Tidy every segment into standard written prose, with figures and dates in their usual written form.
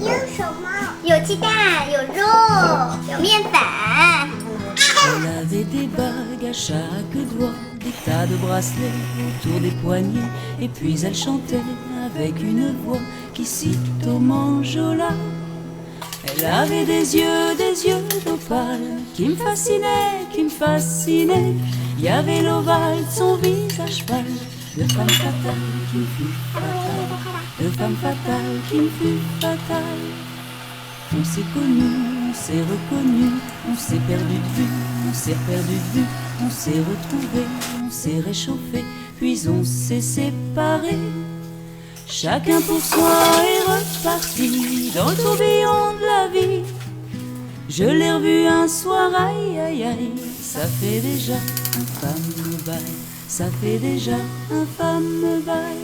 有什么？有鸡蛋，有肉，有面粉。 Elle avait des bagues à chaque doigt, des tas de bracelets autour des poignets, et puis elle chantait avec une voix qui sitôt m'enjola. Elle avait des yeux d'opale qui me fascinaient, qui me fascinaient. Il y avait l'ovale de son visage pâle, de femme fatale qui me fut fatale, de femme fatale qui me fut fatale. On s'est connus, on s'est reconnus, on s'est perdu de vue, on s'est perdu de vue, on s'est retrouvés, on s'est réchauffés, puis on s'est séparés. Chacun pour soi est reparti dans le tourbillon de la vie. Je l'ai revu un soir, aïe aïe aïe, ça fait déjà un fameux bail, ça fait déjà un fameux bail.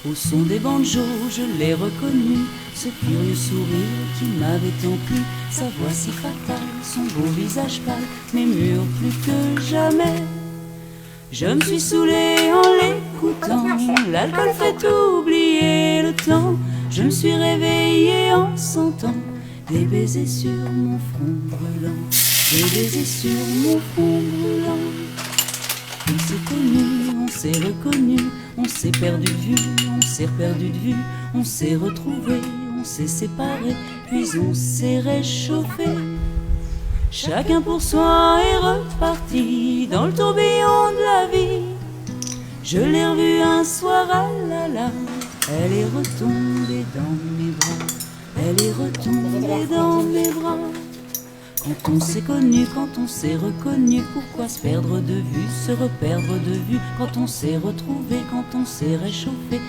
Au son des banjos, je l'ai reconnu, ce curieux sourire qui m'avait tant plu, sa voix si fatale, son beau visage pâle, m'émure plus que jamais. Je me suis saoulée en l'écoutant, l'alcool fait oublier le temps. Je me suis réveillée en sentant des baisers sur mon front brûlant, des baisers sur mon front brûlant. On s'est connus, on s'est reconnus, on s'est perdu de vue, on s'est perdu de vue, on s'est retrouvés, on s'est séparés, puis on s'est réchauffés. Chacun pour soi est reparti dans le tourbillon de la vie. Je l'ai revue un soir, ah là là, elle est retombée dans mes bras, elle est retombée dans mes bras. Quand on s'est connu, quand on s'est reconnu, pourquoi se perdre de vue, se reperdre de vue? Quand on s'est retrouvé, quand on s'est réchauffé,